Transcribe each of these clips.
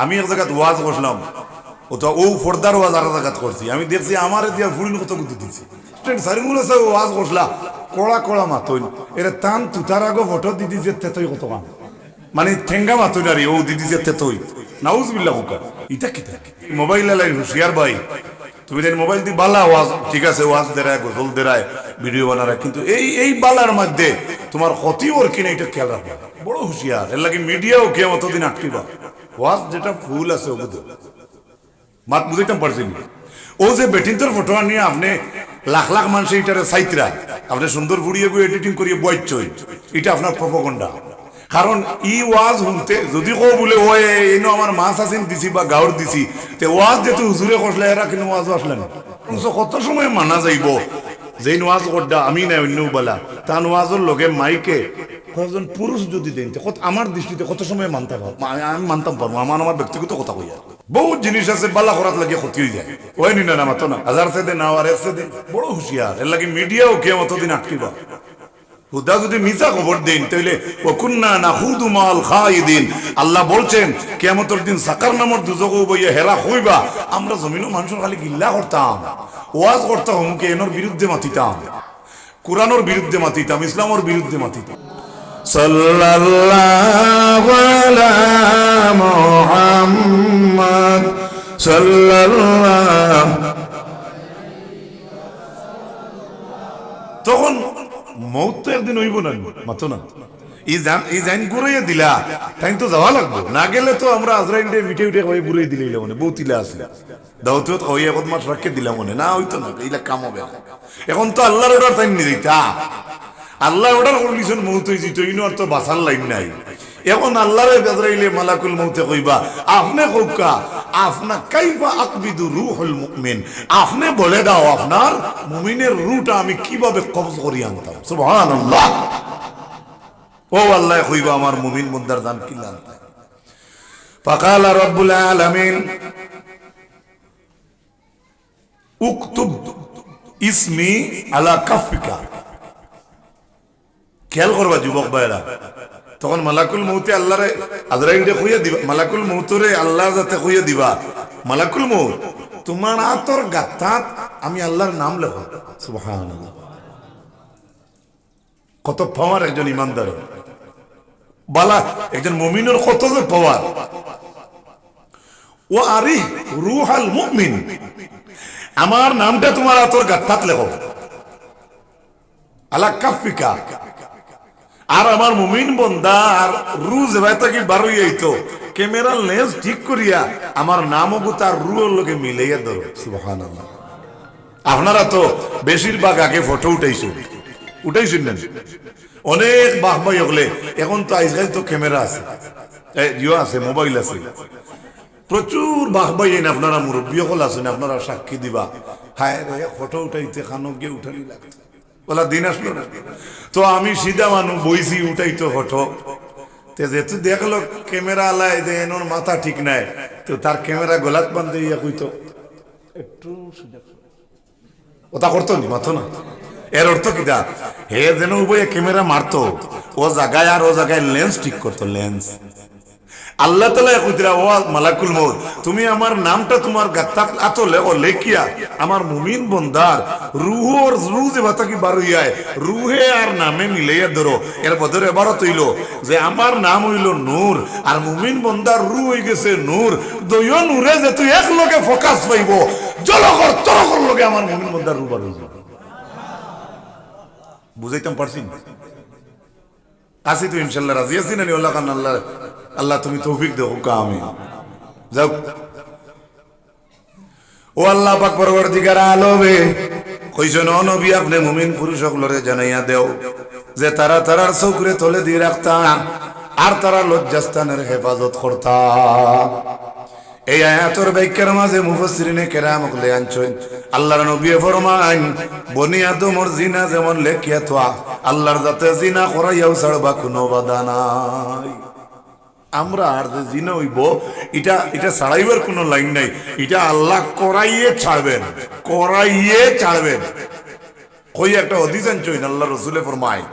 আমি এক জায়গায় ওয়াজ করলাম, ও তো ও ফর্দার ওয়াজ আর জায়গাত করছি, আমি দেখছি আমার দিয়া ফুরিন কত গুটি দিচ্ছি সারিমুল ওয়াজ করলা কড়া কড়া মাতইন এরা টান তুতার আগে ফটো দি দিছে তেতই কত কাম মানে ঠেঙ্গা মাতইন আর ও দি দিছে তেতই নাউজুবিল্লাহ হুকা এটা কি মোবাইল লাই হুশিয়ার ভাই তুমি দেন মোবাইল দি বালা ওয়াজ ঠিক আছে ওয়াজ দেরায় গজল দেরায় ভিডিও বানারা কিন্তু এই বালার মধ্যে তোমার ক্ষতি ওর কিনা এটা খেয়াল রাখবা বড় হুশিয়ার এর লাগি মিডিয়াও কে অতদিন আটকিবা ওয়াজ যেটা ফুল আছে ওগুলো মাত বুঝাইতাম পারছি ও যে বেটিনটার ফটো নিয়ে আপনি লাখ লাখ মানুষ এটারে সাইতরা আপনি সুন্দর ভিডিও এডিটিং করিয়ে বইছই এটা আপনার প্রপোগান্ডা কারণ ই ওয়াজ শুনতে যদি কো বলে ও এনো আমার মাছ আসেন দিছি বা গাউর দিছি তে ওয়াজ যেহেতু হুজুরে করলে এরা কিন্তু ওয়াজ আসলেন কত সময় মানা যাইব যে ওয়াজ করডা আমি না অন্য বলা তা ওয়াজের লগে মাইকে কয়েকজন পুরুষ যদি দেন আমার দৃষ্টিতে কত সময় মানতে পারবো আমি মানতাম পারবো আমার ব্যক্তিগত কথা কইয়া বহুত জিনিস আছে বালা করাত লাগে ক্ষতি হয়ে যায় ওই নিনা না মাতো না হাজার সেদে না আর সেদে বড় হুঁশিয়ার এর লাগে মিডিয়াও কে অতদিন আটকিবা হুদা যদি মিছা খবর দেন তাইলে ওকুন্না নাখুদু মাল খাইদিন আল্লাহ বলছেন কিয়ামতের দিন সাকার নামর দুজক বইয়া হেরা হইবা আমরা জমিনও মানুষের খালি গিল্লা করতাম ওয়াজ করতাম হুমকে এনর বিরুদ্ধে মাতিতাম কোরআনের বিরুদ্ধে মাতিতাম ইসলামের বিরুদ্ধে মাতিতাম সাল্লাল্লাহু আলা মুহাম্মদ সাল্লাল্লাহু তখন মৌত তো একদিন হইব না মাতো না এই জাইন ঘুরাইয়া দিলা তাই তো যাওয়া লাগবে না গেলে তো আমরা আজরাইল ডে মিটে উঠে হয়ে ঘুরাই দিলে মনে বহুত ইলা আসলে দাওয়াত হয়ে এখন মাস রাখে দিলাম মনে না হইতো না এইলা কাম হবে এখন তো আল্লাহর অর্ডার তাই নিয়ে দিতা আল্লাহ অর্ডার করলিছেন মৌত হয়ে যেত ইনো আর তো বাঁচার লাইন নাই এখন আল্লাহরে আজরাইলে মালাকুল মৌতে কইবা আপনি কৌকা আপনা কাইফা আকবিদু রূহুল মুমিন আপনি বলে দাও আপনার মুমিনের রূহটা আমি কিভাবে কবজ করি আনতাম সুবহানাল্লাহ ও আল্লাহ কইবা আমার মুমিন মুদ্দার জান কি আনতাম ফাকালা রাব্বুল আলামিন উকতুব ইসমি আলা কাফিকা খেয়াল করবা যুবক ভাইরা তখন মালাকুল মৌতে আল্লাহরে আজরাইলরে কইয়া দিবা মালাকুল মৌতরে আল্লাহ যাতে কইয়া দিবা মালাকুল মৌত তোমার আতর গাতাত আমি আল্লাহর নাম লেখো সুবহানাল্লাহ কত পাওয়ার একজন ইমানদার বালা একজন মুমিনের কত যে পাওয়ার ও আরি রূহুল মুমিন আমার নামটা তোমার আতর গাতাত লেখো আলা কাফিকা আর আমার মুমিন বন্দা আর রুজ ভাইতা কি বারোই আইতো ক্যামেরা লেন্স ঠিক করিয়া আমার নামও তার রুয়ের লোকে মিলাইয়া ধরো সুবহানাল্লাহ আপনারা তো বেশিরভাগ আগে ফটো উঠাইছেন না অনেক বাহবাই হলে এখন তো আজকাল তো ক্যামেরা আছে জিও আছে মোবাইল আছে প্রচুর বাহবাই এনে আপনারা মুরব্বী হল আছেন আপনারা সাক্ষী দিবা হায় রে ফটো উঠাইতে খানো গিয়ে উঠালি লাগতো বলা দিন আসলো না তো আমি সিধা মানুষ বইছি উঠাই তো ফটো যেহেতু দেখলো ক্যামেরা আলাই যে এনোর মাথা ঠিক নাই তো তার ক্যামেরা গোলাত বান্ধে ইয়া কইতো একটু ওটা করতো নি মাথো না এর অর্থ কিটা হে যেন উভয়ে ক্যামেরা মারতো ও জায়গায় আর ও জায়গায় লেন্স ঠিক করতো লেন্স আল্লাহ তাআলা কইতরা ও মালাকুল মউত তুমি আমার নামটা তোমার গাত্তাত আতো লেখিয়া আমার মুমিন বন্দার রূহর রুজে বাতা কি বার হইয়ায় রূহে আর নামে মিলাইয়া ধরো এর বদরে এবারত হইল যে আমার নাম হইল নূর আর মুমিন বন্দার রূহ হই গেছে নূর দুইও নূরে যে তুই এক লগে ফোকাস পাইব জলকর তরকর লগে আমার মুমিন বন্দার রূহ বার হইব বুঝাইতাম পারছি আসি তো ইনশাআল্লাহ রাজি আছি না আল্লাহ কান আল্লাহ আল্লাহ তুমি তৌফিক দাও আমিন যাও ও আল্লাহ পাক পরবর্তীকার আলমে কইছেন ও নবী আপনি মুমিন পুরুষ সকলরে জানাইয়া দেও যে তারা তারার চৌকরে তলে দিয়ে রাখতা আর তারা লজ্জাস্থানের হেফাজত করতা এই আয়াতের ব্যাখ্যার মাঝে মুফাসসিরিনে কেরাম কলে আনছেন আল্লাহর নবী ফরমান বনি আদমর জিনা যেমন লেখিয়া থা আল্লাহর যাতে জিনা করাইয়াও ছাড়বা কোনো বাধা নাই আমরা আর যে জিনা হইব এটা ছাড়াইবার কোনো লাইন নাই এটা আল্লাহ করাইয়ে ছাড়বেন কই একটা হাদিস আনছেন আল্লাহ রাসূলে ফরমায়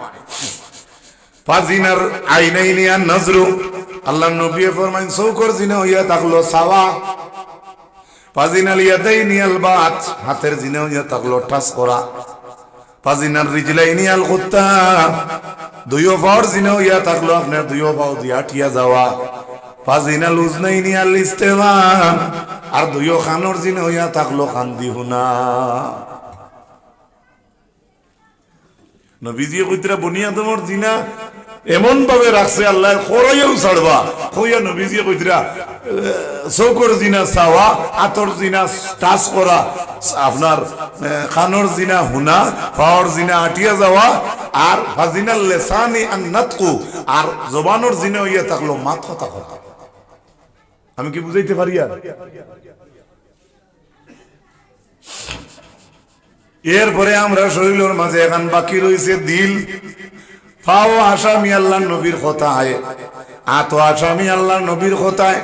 ফাজিনার আইনাইনি আন নজরু আল্লাহ নবী ফরমাইন চৌকর জিনা হইয়া থাকলো সাওয়া, ফাজিনাল ইয়াদাইনি আল বাত, হাতের জিনা হইয়া থাকলো টাচ করা, ফাজিনাল রিজলাইনি আল কুত্তা, দুইও পাওয়ার জিনা হইয়া থাকলো আপনার দুইও পাও দিয়া টিয়া যাওয়া, ফাজিনাল উজনাইনি আল ইস্তেমা, আর দুইও খানোর জিনা হইয়া থাকলো কান্দি হুনা। নবীজি কইতরা বুনিয়াদমর জিনা এমন ভাবে রাখছে আল্লাহ খরাইও ছাড়বা, কইয়া নবীজি কইতরা চৌকর জিনা চাওয়া, আতর জিনা টাচ করা, আপনার খানোর জিনা হুনা, পাওয়ার জিনা আটিয়া যাওয়া, আর ফাজিনাল লিসানি আন নাতকু, আর জবানোর জিনা হইয়া থাকলো মাত কথা কথা। আমি কি বুঝাইতে পারি? আর এরপরে আমরা শরীরের মাঝে এখন বাকি রয়েছে দিল। ফাও আসামি আল্লাহ নবীর কথায়, আতো আসামি আল্লাহ নবীর কথায়,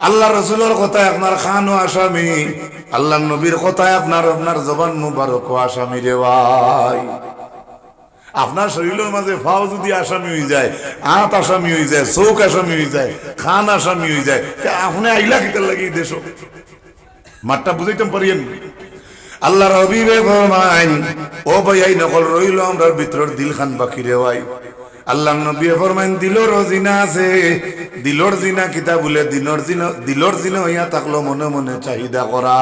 আল্লাহ রসুলের কথায় আপনার খানও আসামি, আল্লাহ নবীর কথায় আপনার জবান মুবারক আসামি রে ভাই। আপনার শরীরের মাঝে ফাও যদি আসামি হয়ে যায়, আত আসামি হয়ে যায়, চৌক আসামি হয়ে যায়, খান আসামি হয়ে যায়, আপনি আইলা কিতার লাগি দেশ মাঠটা বুঝাইতাম পারিয়েন। আল্লাহ রবিবে ফরমাইন ও ভাই এই নকল রইল আমরার ভিতর দিল খান বাকি রে ভাই। আল্লাহ নবী ফরমাইন দিলর জিনা আছে, দিলর জিনা কিতা বলে, দিলর জিনা হইয়া থাকলো মনে মনে চাহিদা করা,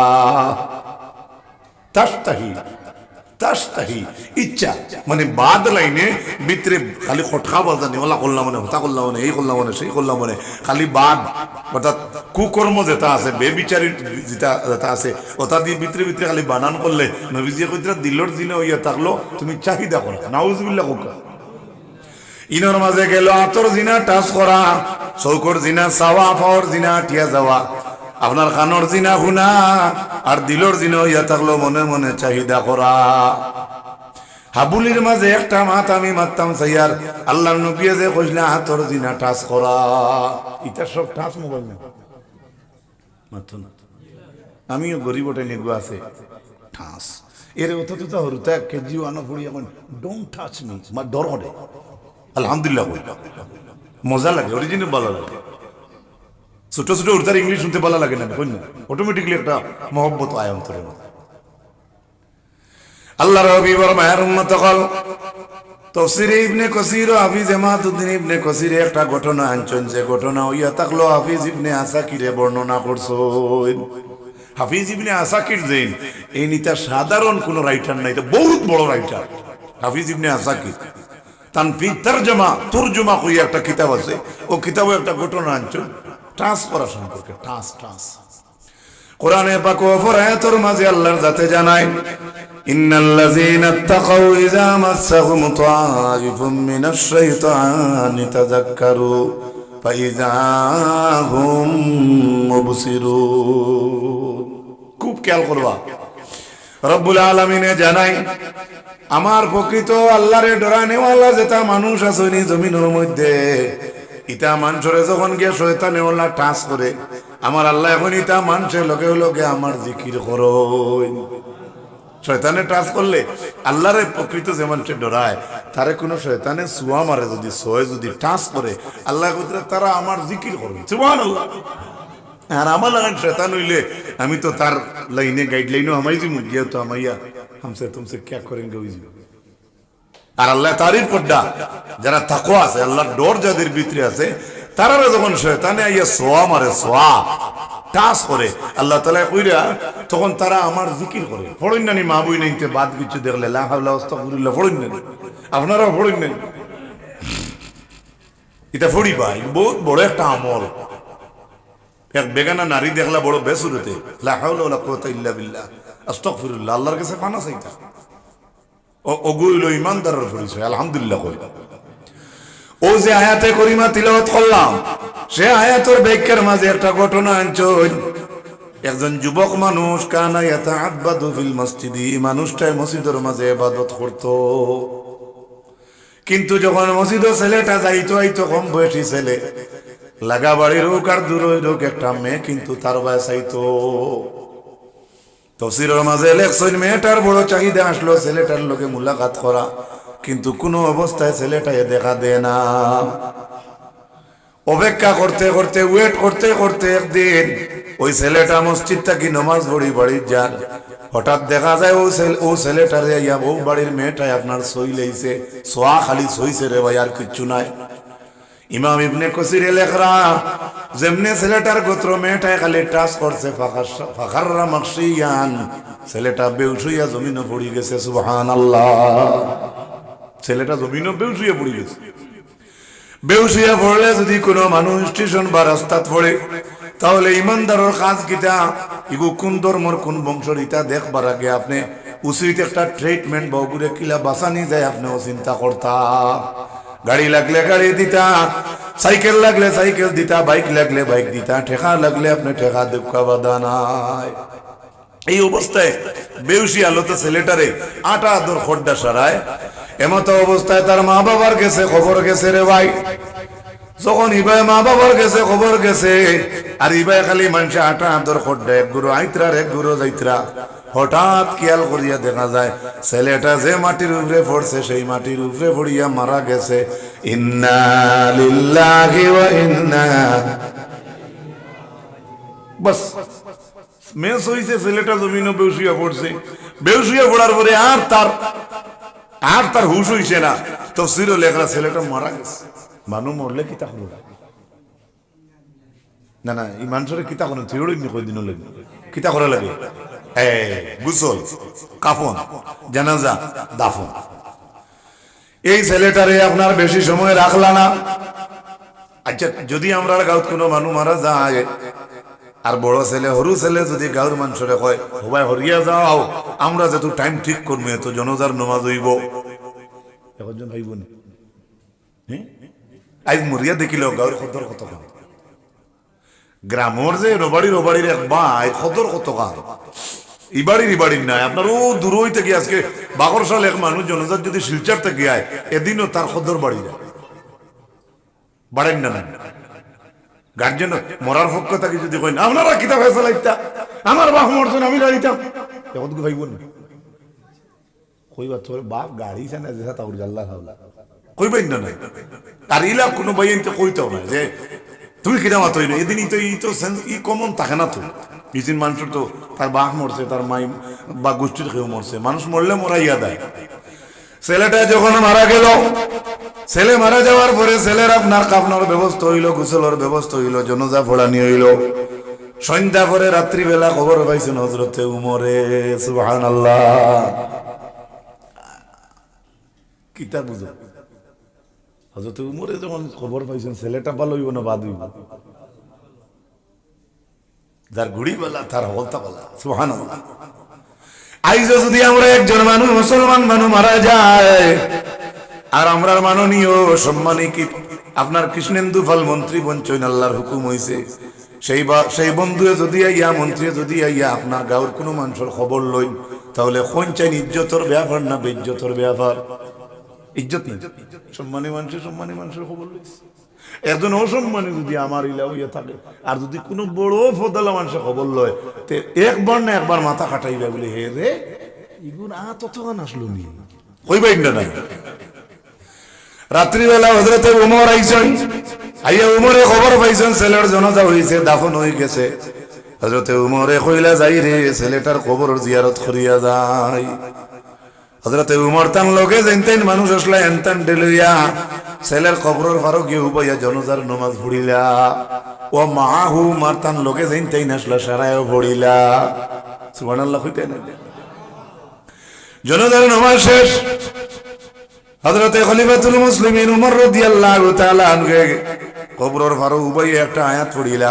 তাস্তাহি ইচ্ছা, মানে বাদ লাইনে ভিতরে খালি খটকা বাজানি, ওলা করলাম মনে, হতা করলাম মনে, এই করলাম মনে, সেই করলাম মনে, খালি বাদ, অর্থাৎ কুকর্ম যেটা আছে, বেবিচারী যেটা আছে, ওটা দিয়ে ভিতরে ভিতরে খালি বানান করলে নবীজি কইতরা দিলর জিনা হইয়া থাকলো তুমি চাহিদা করা। নাউজুবিল্লাহ কোকা। ইনর মাঝে গেল আতর জিনা টাচ করা, চৌকর জিনা চাওয়া, পাওয়ার জিনা টিয়া যাওয়া, আপনার খানোর জিনা শুনা, আর দিলর জিনা হইয়া থাকলো মনে মনে চাহিদা করা। হাবুলির মাঝে একটা মাত আমি মারতাম চাইয়ার, আল্লাহ নবী যে কইলা হাতর জিনা টাচ করা, এটা সব টাচ মোবাইল না মাত্র না। আমিও গরিব ওটাই নেগু আছে ঠাস এর অত তো হরুতা কেজি আনো পড়ি এখন ডোন্ট টাচ মি, আমার ডর হরে। আলহামদুলিল্লাহ মজা লাগে, অরিজিনাল ভালো লাগে। ছোট ছোট উর্দার ইংলিশ শুনতে ভালো লাগে না, কই না অটোমেটিকলি একটা মহব্বত আয় অন্তরে। আল্লাহ রবি বড় মায়ের উম্মত কল তফসিরে ইবনে কসির ও হাফিজ এমাদউদ্দিন ইবনে কসিরে একটা ঘটনা আনছেন, যে ঘটনা হইয়া থাকলো হাফিজ ইবনে আসাকিরে বর্ণনা করছেন। হাফিজ ইবনে আসাকির যেন এই নিতা সাধারণ কোন রাইটার নাই, বহুত বড় রাইটার হাফিজ ইবনে আসাকির। তানফি তরজমা কইয়া একটা কিতাব আছে, ও কিতাবে একটা ঘটনা আনছেন টাচ করা সম্পর্কে। টাচ কোরআনে পাক ওপর আয়াতের মাঝে আল্লাহর জাতে জানায়, ইন্নাল্লাযীনা তাকাউ ইযা মাসসাহুম তাঈফুম মিনাশ শাইতানি তাযাক্কারু ফাইযা হুম মুবসিরুন। খুব খেয়াল করবা, রব্বুল আলামিনে জানাই আমার প্রকৃত আল্লাহরে ডরানেওয়ালা যেটা মানুষ আছে জমিনের মধ্যে, ইটা মানুষরে যখন গিয়ে শয়তানে ওলা টাচ করে, আমার আল্লাহ এখন ইটা মানুষের লগে লগে আমার জিকির করই। শয়তানে টাচ করলে আল্লাহরে প্রকৃত যে মানুষের ডরায়, তারে কোনো শয়তানে সুয়া মারে যদি যদি টাচ করে, আল্লাহ কইতরা তারা আমার জিকির করবে সুবহানাল্লাহ। আর আমার লাগান শয়তান হইলে আমি তো তার লাইনে গাইডলাইনও আমাই যে মুগিয়া তো আমাইয়া হামসে তুমসে ক্যা করেঙ্গে ওই। আর আল্লাহ তারিফ করডা যারা তাকওয়া আছে, আল্লাহর ডর যাদের ভিতরে আছে, তারা যখন শয়তানে আইয়া সোয়া মারে, সোয়া টাচ করে, আল্লাহ তাআলা কইরা তখন তারা আমার জিকির করে। পড়েন না নি মা বই নাইতে বাদ কিছু দেখলে লা হাওলা আস্তাগফিরুল্লাহ পড়েন না, আপনারাও পড়েন না, এটা পড়ি ভাই, বহুত বড় একটা আমল। এক বেগানা নারী দেখলা বড় বেসুরতে, লা হাওলা ওয়ালা কুওয়াতা ইল্লা বিল্লাহ আস্তাগফিরুল্লাহ, আল্লাহর কাছে পানা চাইতা, ওগুলো ইমানদারের পরিচয়। আলহামদুলিল্লাহ কই ও যে আয়াতে করিমা তিলাওয়াত করলাম, সে আয়াতের ব্যাখ্যার মাঝে একটা ঘটনা আনছেন। একজন যুবক মানুষ কানা ইয়াতাআব্বাদু ফিল মসজিদি, মানুষটাই মসজিদের মাঝে ইবাদত করত, কিন্তু যখন মসজিদে ছেলেটা যাইতো আইতো, কম বয়সী ছেলে, লাগা বাড়ির হোক আর দূর হোক, একটা মেয়ে কিন্তু তার বায় চাইতো। তফসিরের মাঝে লেখছেন মেয়েটার বড় চাহিদা আসলো ছেলেটার লোকে মুলাকাত করা, কিন্তু কোনো অবস্থায় ছেলেটাকে দেখা দেয় না। অপেক্ষা করতে করতে ওয়েট করতে করতে একদিন ওই ছেলেটা মসজিদ থেকে নমাজ পড়ি বাড়ি যান, হঠাৎ দেখা যায় ও ছেলেটারে ইয়া বউ বাড়ির মেয়েটাই আপনার সই লেইছে, সোয়া খালি সইছে রে ভাই, আর কিচ্ছু নাই। ইমাম ইবনে কসিরে লেখরা যেমনে ছেলেটার গোত্র মেয়েটাই খালি টাচ করছে ফাখাররা মাকসিয়ান, ছেলেটা বেহুশ হইয়া জমিনে পড়ে গেছে। সুবহানাল্লাহ, ছেলেটা জমিনে বেহুশ হইয়া পড়ে গেছে। বেহুশ হইয়া পড়লে যদি কোনো মানুষ স্টেশন বা রাস্তাত পড়ে, তাহলে ইমানদারের কাজ কিতা, ইগু কোন ধর্মর কোন বংশর ইটা দেখবার আগে আপনি উচিত একটা ট্রিটমেন্ট বগুরে কিলা বাঁচানি যায় আপনিও চিন্তা করতা। গাড়ি লাগলে গাড়ি দিতা, সাইকেল লাগলে সাইকেল দিতা, বাইক লাগলে বাইক দিতা, ঠেকা লাগলে আপনি ঠেকা দেখা বাধা নাই। এই অবস্থায় বেউসি আলোতে ছেলেটারে আটা আদর খড্ডা সারায়। এমতো অবস্থায় তার মা বাবার গেছে খবর গেছে রে ভাই। যখন ইবাই মা বাবার গেছে খবর গেছে, আর ইবাই খালি মানুষে আটা আদর খড্ডা এক গুরু আইত্রার এক গুরু যাইত্রা, হঠাৎ খেয়াল করিয়া দেখা যায় ছেলেটা যে মাটির উপরে পড়ছে সেই মাটির উপরে পড়িয়া মারা গেছে। ইন্না লিল্লাহি ওয়া ইন্না, বাস মেস হইছে, ছেলেটা জমিনে বেউসিয়া পড়ছে। বেউসিয়া পড়ার পরে আর তার হুশ হইছে না। তাফসীরে লেখা ছেলেটা মারা গেছে। মানুষ মরলে কিতা হলো না, না এই মানুষের কিতা করে থিওড়ি কয়দিন লাগে, কিতা করা লাগে, গোসল, কাফন, জানাজা, দাফন। এই ছেলেটারে আপনার বেশি সময় রাখলা না। আচ্ছা, যদি আমরা গাঁত কোনো মানুষ মারা যায় আর বড় ছেলে সরু ছেলে যদি গাঁর মানুষরে কয় সবাই হরিয়া যাও, আমরা যেহেতু টাইম ঠিক করবো এত জনজার নমাজ হইব, এখন ভাইব না আজ মরিয়া দেখিল গাঁর খদর কত গান, গ্রামর যে রবাড়ির এক বাই খদর কত গান, ইবাড়ির নাই আপনার ও দূর হইতে গিয়ে আজকে বাগরশাল এক মানুষ জনজাত যদি শিলচার থেকে আয় এদিনও তার খদর বাড়ি যায়, বাড়েন না। গার্জেন মরার পক্ষ থেকে যদি কই আপনারা কিতাব ফেসলা ইত্যা আমার বাপ মরছেন আমি গাড়িতাম, এখন কি ভাইব না কইবা তোর বাপ গাড়ি না যে তাউর জাল্লা খাওলা কইবেন না। আর ইলা কোনো ভাই এনতে কইতাও না যে তুমি কিনা মাত হইল এদিন ই কমন থাকে না। তো ইদিন মানুষের তো তার বাপ মরছে, তার মাই বা গোষ্ঠীর কেউ মরছে, মানুষ মরলে মরাইয়া দেয়। ছেলেটা যখন মারা গেল, ছেলে মারা যাওয়ার পরে ছেলের আপনার কাফনার ব্যবস্থা হইল, গোসলের ব্যবস্থা হইল, জনজা ফোড়ানি হইল। সন্ধ্যা পরে রাত্রিবেলা খবর পাইছেন হযরতে উমরে, সুবহানাল্লাহ। কিতা বুঝো হযরতে উমরে যখন খবর পাইছেন ছেলেটা ভালো হইব না বাদ হইব, যার গুড়িবেলা তার হলতা বলা, সুবহানাল্লাহ। আইজ যদি আমরা একজন মানুষ মুসলমান মানুষ মারা যায় আর আমরা মাননীয় সম্মানিত আপনার কৃষ্ণেন্দু পাল মন্ত্রী বঞ্চন আল্লাহর হুকুম হইছে, সেই বন্ধু যদি আইয়া মন্ত্রী যদি আইয়া আপনার গাঁর কোনো মানুষের খবর লই, তাহলে কোন চাই ইজ্জতর ব্যাপার না বেইজ্জতর ব্যাপার? ইজ্জত নেই, সম্মানী মানুষের খবর লইছে। একজন অসম্মানী যদি আমার ইলা হইয়া থাকে আর যদি কোনো বড় ফদলা মানুষের খবর লয়, তে একবার না একবার মাথা কাটাইবা বলে হে রে ইগুন ততক্ষণ আসলো নি কইবাই না। রাত্রিবেলা হযরতে উমর আইছেন, আইয়া উমরে খবর পাইছেন ছেলের জানাজা হইছে, দাফন হয়ে গেছে। হযরতে উমরে কইলা যাই রে ছেলেটার কবর জিয়ারত করিয়া যায়। হযরতে উমর তান লগে যেনতেন মানুষ আসলা এনতান ডেলিয়া ছেলের কবরের ফারো গিয়ে উপাইয়া জানাজার নামাজ পড়িলা। ও মাহু মারতান লগে যেনতেন আসলা সারায়ও পড়িলা, সুবহানাল্লাহ কইতে না। জানাজার নামাজ শেষ, হযরতে খলিফাতুল মুসলিমিন উমর রাদিয়াল্লাহু তাআলা আনহু কবরের ফারো উপাইয়া একটা আয়াত পড়িলা,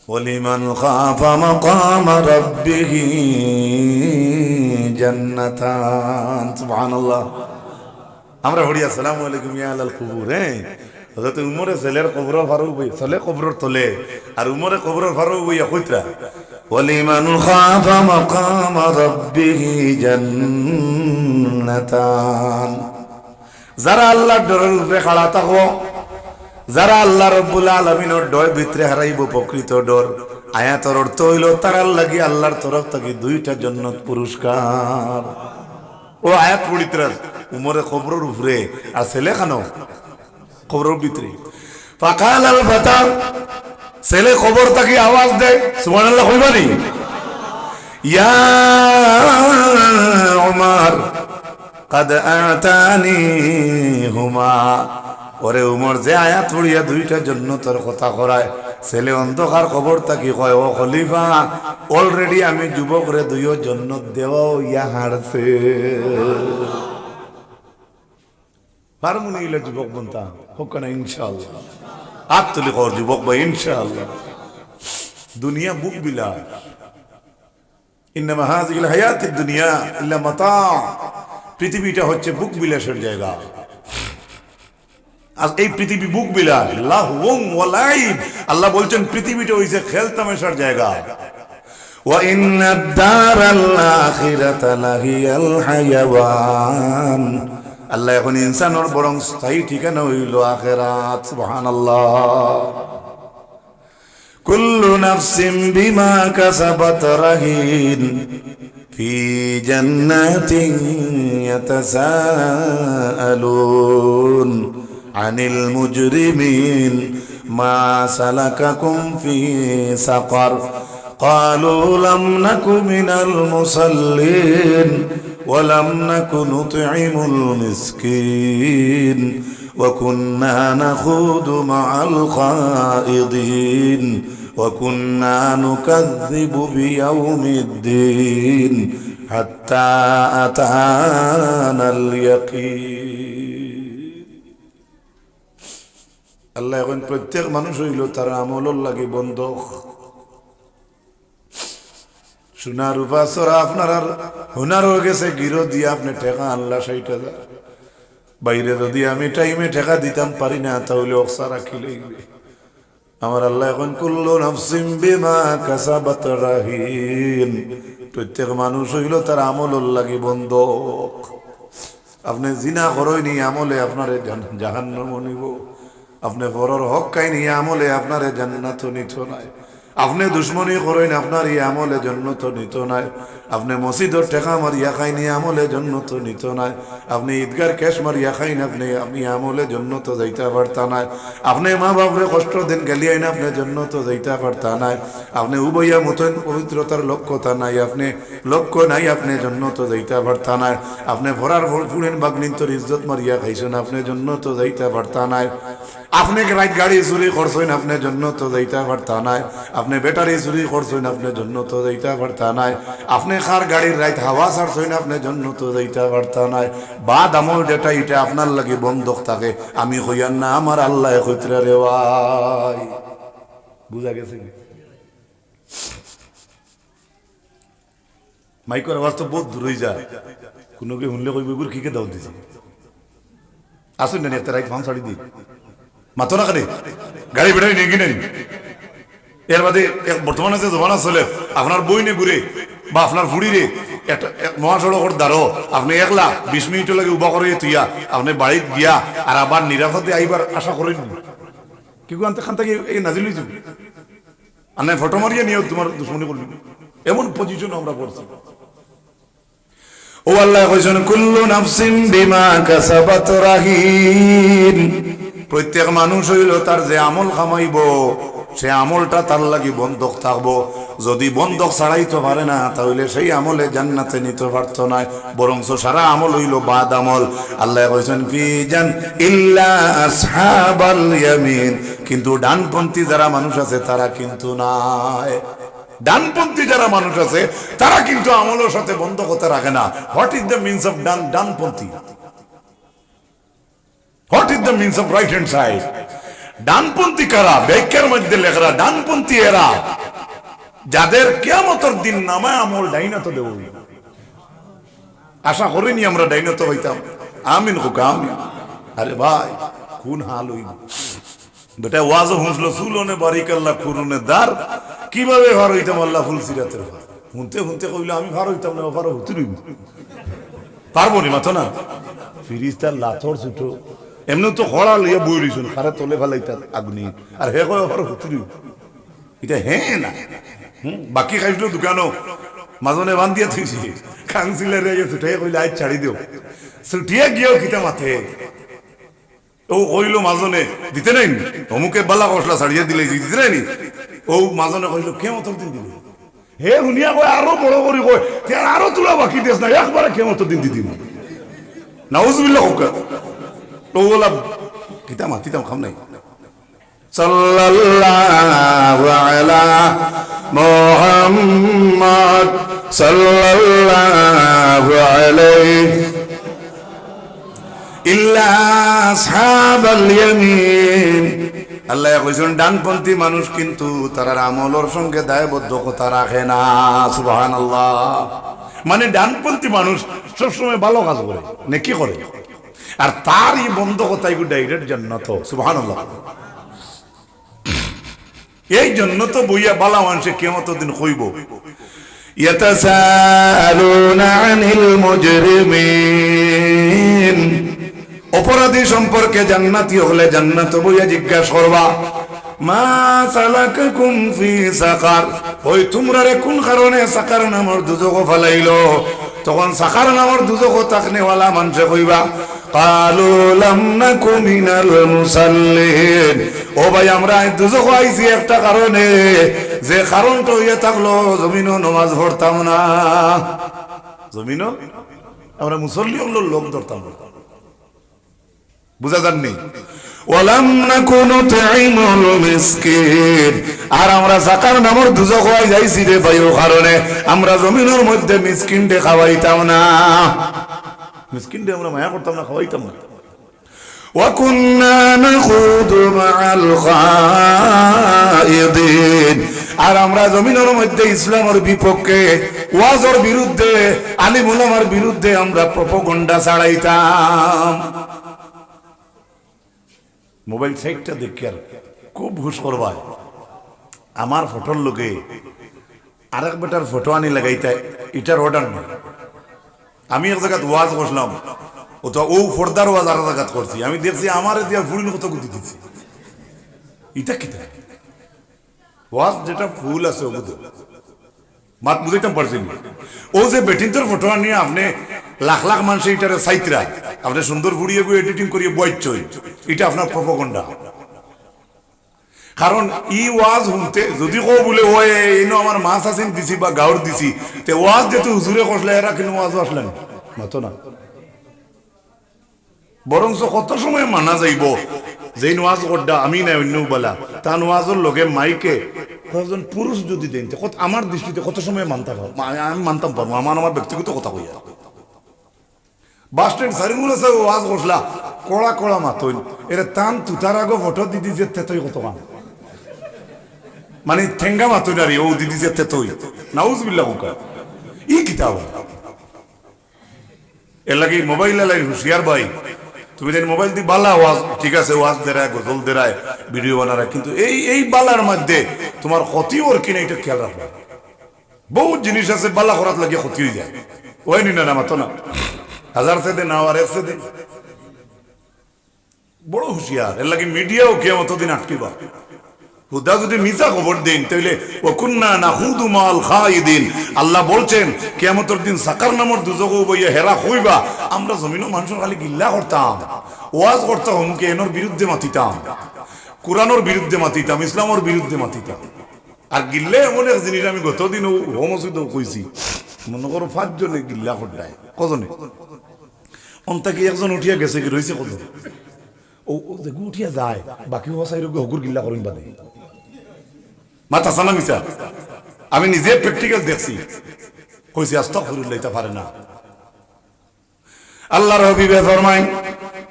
ওয়ালিমান খাফা মাকাম রাব্বিহি জান্নাতান, সুবহানাল্লাহ। আমরা পড়ি আসসালামু আলাইকুম ইয়া আলাল কুবুর। হযরত উমরে ছেলের কবরের ফারো বই ছেলে কবরের তলে আর উমরে কবরের ফারো বইয়া কইতরা ওয়ালিমান খাফা মাকাম রাব্বিহি জান্নাতান, যারা আল্লাহর ডরের উপরে খাড়া থাকো, যারা আল্লাহ রাব্বুল আলামিনের ডর ভিতরে হারাইব প্রকৃত ডর, আয়াতের অর্থ হইল তারার লাগি আল্লাহর তরফ থেকে 2টা জান্নাত পুরস্কার। ও আয়াত পড়িতরা উমরে কবরের উপরে আর ছেলে খানো কবরের ভিতরে। ফাকাল আল ফাতা, ছেলে খবর তাকে আওয়াজ দেয়, সুবহানাল্লাহ কইবানি, ইয়া উমর কদ আতানি হুমা, ওরে উমর যে আয়াত পড়িয়া দুইটা জান্নাতের কথা করায়, ছেলে অন্ধকার খবর তাকি কয়, ও খলিফা অলরেডি আমি যুবক রে দুইও জান্নাত দেওয়া ইয়া হারছে। পারমুনি ইলা যুবক বনতা হোক না ইনশাআল্লাহ, হাত তুলি কর যুবক ভাই ইনশাআল্লাহ। দুনিয়া বুক বিলা, ইন্নামা হাযিহিল হায়াতিদ দুনিয়া ইল্লা মাতা, পৃথিবীটা হচ্ছে বুক বিলাসের জায়গা। আর এই পৃথিবী বুক বিলাস, লাহওয়ুন ওয়া লাইব, আল্লাহ বলছেন পৃথিবীটা হইছে খেল তামাশার জায়গা। ওয়া ইন্নাদ দারাল আখিরাতা লাহিয়াল হায়াওয়ান, আল্লাহ এখন ইনসানের বরং স্থায়ী ঠিকানা হইল আখিরাত। সুবহানাল্লাহ। কুল্লু নাফসিন বিমা কাসাবাত রাহিন ফি জান্নাতিন ইয়াতাসাআলুন আনিল মুজরিমিন মা সালাকাকুম ফি সাকার ক্বালু লাম নাকু মিনাল মুসাল্লিন ওয়া লাম নাকু নুতঈমুল মিসকিন ওয়া কুন্না নাখুদু মা'আল খাইদিন ওয়া কুন্না নুকাযযিবু বিয়াউমিদ্দিন হাত্তা আতানাল ইয়াকিন। আল্লাহ এখন প্রত্যেক মানুষ হইল তার আমলের লাগি বন্ধক। সোনা রূপা চোরা আপনার আর হুনার হয়ে গেছে, গিরো দিয়ে আপনি ঠেকা আনলা ৬০,০০০। বাইরে যদি আমি টাইমে ঠেকা দিতাম পারি না, তাহলে অক্সা রাখি লাগবে। আমার আল্লাহ এখন কুল্লু নাফসিন বিমা কাসাবাত রাহিন, প্রত্যেক মানুষ হইল তার আমলের লাগি বন্ধক। আপনি জিনা করইনি, আমলে আপনারে জাহান্নাম নিব। আপনি পরর হক খাইনি, আমলে আপনারে জান্নাত নিত নাই। আপনি দুশ্মনী করেন, আপনার এই আমলে জান্নাত নিত নাই। আপনি মসজিদের টেকা মারিয়া খাইনি, আমলে জান্নাত নিত নাই। আপনি ঈদগার ক্যাশ মারিয়া খাইন, আপনি আমলে জান্নাত যাইতে পারতা নাই। আপনি মা বাপরে কষ্ট দিন গেলিয়াই না, আপনি জান্নাত যাইতে পারতা নাই। আপনি উবইয়া মতন পবিত্রতার লক্ষ্যতা নাই, আপনি লক্ষ্য নাই, আপনি জান্নাত যাইতে পারতা নাই। আপনি ভরার ফুলেন বাগনিন্তর ইজ্জত মারিয়া খাইছেন, আপনি জান্নাত যাইতে পারতা নাই। আপনি রাইট গাড়ি চুরি করছেন, আপনি জান্নাত যাইতে পারতা নাই। আপনি ব্যাটারি চুরি করছেন, আপনি জান্নাত যাইতে পারতা নাই। আপনি কার গাড়ির রাইত হাওয়া ছাড়ছেন, আপনি জান্নাত যাইতে পারতা নাই। বাদ আমল যেটা এটা আপনার লাগি বন্ধক থাকে, আমি কইয়ান না, আমার আল্লাহ কইতরা রে ভাই। বুঝা গেছে? মাইকের আওয়াজ তো বহুত দূর হয়ে যায়, কোনো কে শুনলে কইব এগুলো কি কে দাও দিছে। আসুন না একটা রাইট ফার্ম ছাড়ি দিই মাথো না কাটে গাড়ি বেড়াই নিয়ে কিনে। এর বাদে বর্তমানে যে জমানা চলে, আপনার বই নে ঘুরে বা আপনার ফুড়িরে একটা মহাসড়কের দ্বারো আপনি 1,20 মিনিট লাগে উবা করে তুইয়া আপনি বাড়িতে গিয়া আর আবার নিরাপদে আইবার আশা করেন কি আনতে খান থেকে এই নাজিল হয়েছে আনে ফটো মারিয়ে নিয়ে তোমার দুশ্মনী করবি, এমন পজিশন আমরা পড়ছি। ও আল্লাহ কইছেন কুল্লু নাফসিন বিমা কাসাবাত রাহিন, প্রত্যেক মানুষ হইল তার যে আমল কামাইব সে আমলটা তার লাগি বন্ধক থাকবো। যদি বন্ধক ছাড়াইতে পারে না, তাহলে সেই আমলে জান্নাতে নিতে পারত না, বরং সারা আমল হইল বাদ আমল। আল্লাহ কইছেন ফি জান ইল্লা আসহাবাল ইয়ামিন, কিন্তু ডানপন্থী যারা মানুষ আছে তারা কিন্তু নাই। ডানপন্থী যারা মানুষ আছে তারা কিন্তু আমলের সাথে বন্ধকতা রাখে না। What is the means of ডানপন্থী? What is the means of right hand side? ডানপন্থী কারা? ব্যাখ্যার মধ্যে লেখা ডানপন্থী এরা যাদের কিয়ামতের দিন নামায় আমল ডাইনাত দেব। আশা করিনি আমরা ডাইনাত হইতাম। আমিন হোক আমিন। আরে ভাই কোন হাল হইব বেটা, ওয়াজ হুঁসলো সুলনে বারিকাল্লাহ খুরুনে দার, কিভাবে ভার হইতাম আল্লাহ ফুল সিরাতের ভার হুনতে হুনতে কইলে আমি ভার হইতাম না, ভার হতে রইব পারবো নি মাথো না। ফিরিস্তার লাথর ছুটো এমনি তো খড়া লইয়া বই রইছুন, খারে তলে ফেলাইতা আগুনি, আর হে কয় ভার হতে রইব। এটা হ্যাঁ না বাকি খাইছিল দোকানও মাজনে বান দিয়া থুইছি, কাউন্সিলর রে ছুটাই কইলে আজ ছাড়ি দিও, ছুটিয়া গিয়েও কিতা মাথে ও কইল মাজনে দিতে নাই অমুকে বালা কসলা ছাড়িয়ে দিলে দিতে নাই ও মাজনে কইল কেমতর দিন দিলে হে শুনিয়া কয় আরো বড় করে কয় আরো তোলা বাকি দিস না একবারে কেমতর দিন দিদি নাউজুবিল্লাহ হোক তো বলা কিতাম তিতাম খাম নাই সাল্লাল্লাহু আলা মুহাম্মদ সাল্লাল্লাহু আলাইহি ইল্লা আসহাবাল ইয়ামিন আল্লাহ কইছেন ডানপন্থী মানুষ কিন্তু তারা আমলের সঙ্গে দায়বদ্ধ কথা রাখে না সুবহানাল্লাহ মানে ডানপন্থী মানুষ সবসময় ভালো কাজ করে নেকি করে আর তারই বন্ধ কথাই ডাইরেক্ট জান্নাত সুবহানাল্লাহ এই জন্য তো বইয়া বালা মানুষে কিয়ামতের দিন কইব ইয়াতাসালুনা আনিল মুজরিমিন অপরাধী সম্পর্কে জান্নাতি হলে জান্নাত বইয়া জিজ্ঞাসা করবা মা সালাকাকুম ফি সাকার ওই তোমরা রে কোন কারণে সাকার নামর দুজক ফলাইলো তখন সাকার নামর দুজক তাকনেওয়ালা মানুষে কইবা কালু লাম নাকু মিনাল মুসাল্লিন ও ভাই আমরা দুজক আইছি একটা কারণে যে কারণটা হইয়া থাকলো জমিনও নামাজ পড়তাম না জমিনও আমরা মুসল্লি হলো লোক ধরতাম না বুঝা যাননি ওয়ালাম নাকুনু তুইমুল মিসকিন আর আমরা যাকার নামর দুজক হই যাইছি রে ভাই ও কারণে আমরা জমিনের মধ্যে মিসকিনকে খাওয়াইতাম না মিসকিনকে আমরা মায়া করতাম না খাওয়াইতাম না ওয়া কুননা নাখুদু মাআল খায়িদিন আর আমরা জমিনের মধ্যে ইসলামের বিপক্ষে ওয়াজের বিরুদ্ধে আলিম উলামার বিরুদ্ধে আমরা প্রপোগান্ডা ছড়াইতাম মোবাইল সাইটটা দেখি আর খুব ঘুষ করবা আমার ফটোর লোকে আরেক বেটার ফটো আনি লাগাইতে এটার অর্ডার নেই আমি এক জায়গায় ওয়াজ করলাম ও তো ও ফোরদার ওয়াজ আর জায়গাত করছি আমি দেখছি আমার দিয়া ফুল কত গুতি দিচ্ছি এটা কি ওয়াজ যেটা ফুল আছে ও বুঝো মাত বুঝাইতাম পারছি ও যে বেটিনটোর ফটো আনিয়ে আপনি লাখ লাখ মানুষ এটারে সাইতরা আপনি সুন্দর ফুড়িয়ে গিয়ে এডিটিং করিয়ে বইছই এটা আপনার প্রপোগান্ডা কারণ ই ওয়াজ শুনতে যদি কো বলে ও এনো আমার মাছ আসেন দিছি বা গাউর দিছি তে ওয়াজ যেহেতু হুজুরে কষলে এরা কিন্তু ওয়াজ আসলেন মাতো না বরং কত সময় মানা যাইব যে ওয়াজ করডা আমি না অন্য বলা তা ওয়াজের লগে মাইকে কয়েকজন পুরুষ যদি দেন আমার দৃষ্টিতে কত সময় মানতে পারবো আমি মানতাম পারবো আমার ব্যক্তিগত কথা কইয়া বাস স্ট্যান্ড সারিমুল আছে ওয়াজ করলা কড়া কড়া মাতইন এর টান তুতার আগে ফটো দিদি যে তেতই কত মান মানে ঠেঙ্গা মাতইন আর ও দিদি যে তেতই নাউজুবিল্লাহ হুকা ই কিতাব এর লাগি মোবাইল লাই হুশিয়ার ভাই তুমি যেন মোবাইল দি বালা ওয়াজ ঠিক আছে ওয়াজ দেরায় গজল দেরায় ভিডিও বানারা কিন্তু এই বালার মধ্যে তোমার ক্ষতি ওর কিনা এটা খেয়াল রাখবা বহুত জিনিস আছে বালা করাত লাগে ক্ষতি হয়ে যায় ওই নি না মাতো না হাজার সে দে না আর একশো দে বড় হুঁশিয়ার এর লাগে মিডিয়াও কিয়ামত দিন আটকিবা হুদা যদি মিছা খবর দেন তাহলে ওয়াকুন্না নাখুদু মাল খায়িদিন আল্লাহ বলছেন কিয়ামতের দিন সাকার নামর দুজক বইয়া হেরা কইবা আমরা জমিনও মানুষের খালি গিল্লা করতাম ওয়াজ করতাম হুমকে এনর বিরুদ্ধে মাতিতাম কোরআনের বিরুদ্ধে মাতিতাম ইসলামের বিরুদ্ধে মাতিতাম আর গিল্লে এমন এক জিনিস আমি গতদিন ও মসজিদেও কইছি মনে করো 5 জনে গিল্লা করতায় কজনে অন্তাকে একজন উঠিয়া গেছে কি রয়েছে কত ও দেখো উঠিয়া যায় বাকি হসাই রোগ হগুর গিল্লা করেন বাদে মাথা সানা মিছা আমি নিজে প্র্যাকটিক্যাল দেখছি কইছি আস্তাগফিরুল্লাহ এটা পারে না আল্লাহর হাবিবে ফরমায়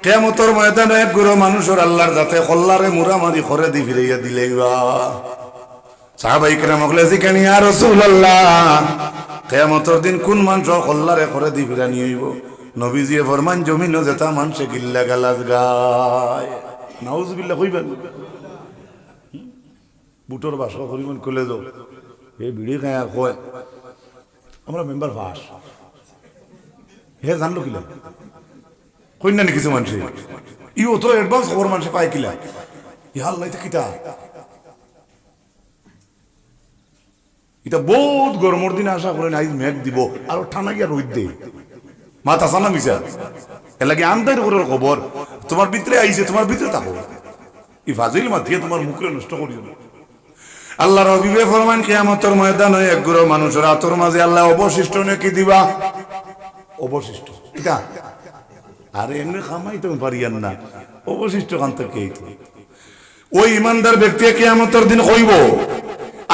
কিয়ামতের ময়দানে এক গুরু মানুষের আল্লাহর যাতে কল্লারে মুরামারি করে দি ফিরাইয়া দিলেইবা সাহাবায়ে কেরাম বলে জিকেন ইয়া রাসূলুল্লাহ কিয়ামতের দিন কোন মানুষ কল্লারে করে দি ফিরানি হইব নবীজি ফরমান জমিন যেটা মানুষে গিল্লা গালাজ গায় নাউজুবিল্লাহ কইবেন বুটর ভাষা করিবেন কলে যাও এই বিড়ি খায় আর কয় আমরা মেম্বার ভাস হে জানলো কিলা কইনা নি কিছু মানুষ ই অত অ্যাডভান্স খবর মানুষ পায় কিলা ইহা আল্লাহ কিতা এটা বহুত গরমের দিনে আশা করেন আজ মেঘ দিব আর ঠান্ডা গিয়া রোদ দে মাথা সানা মিশা এর লাগে আন্দার করে খবর তোমার ভিতরে আইছে, তোমার ভিতরে থাকো। এই ফাজিল মাতিয়ে তোমার মুখে নষ্ট করিও না। আল্লাহ রবিবে ফরমান কিয়ামতের ময়দানে একগুলো মানুষের আতর মাঝে আল্লাহ অবশিষ্ট নাকি দিবা, অবশিষ্ট এটা আরে এমনি খামাই তুমি পারিয়ান না, অবশিষ্ট কান থেকে ওই ইমানদার ব্যক্তি কিয়ামতের দিন কইব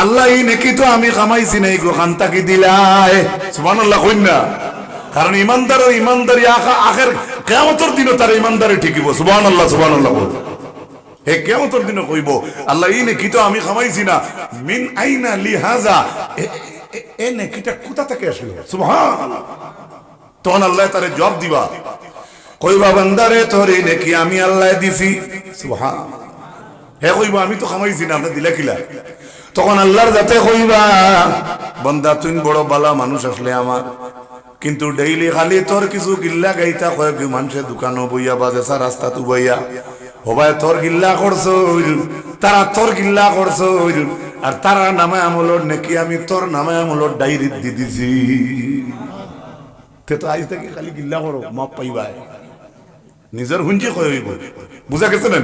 আল্লাহ এই নাকি তো আমি খামাইছি না, এইগুলো খান তাকি দিলাই। সুবহানাল্লাহ কইন না, কারণ ইমানদার ও ইমানদারি আখের কিয়ামতের দিনও তার ইমানদারি ঠিকিব। সুবহানাল্লাহ সুবহানাল্লাহ বল। হে কিয়ামতের দিনে কইব আল্লাহ এই নাকি তো আমি খামাইছি না, মিন আইনা লিহাজা, এ নাকিটা কোথা থেকে আসলো? সুবহানাল্লাহ। তখন আল্লাহ তারে জবাব দিবা, কইবা বান্দারে তোর এই নাকি আমি আল্লাহ দিছি। সুবহানাল্লাহ। হে কইবা আমি তো খামাইছি না, আপনি দিলা কিলা? তখন আল্লাহর যাতে কইবা বান্দা তুই বড় বালা মানুষ আসলে আমার, কিন্তু ডেইলি খালি তোর কিছু গিল্লা গাইতা কয়েক মানুষের দোকানও বইয়া বাজেছা রাস্তা তু বইয়া হবাই তোর গিল্লা করছো, তারা তোর গিল্লা করছো, আর তারা নামে আমলর নাকি আমি তোর নামে আমলর ডায়েরি দি দিছি। তে তো আজ থেকে খালি গিল্লা করো, মাপ পাইবা। নিজের হুঞ্জি কইব, বুঝা গেছে না?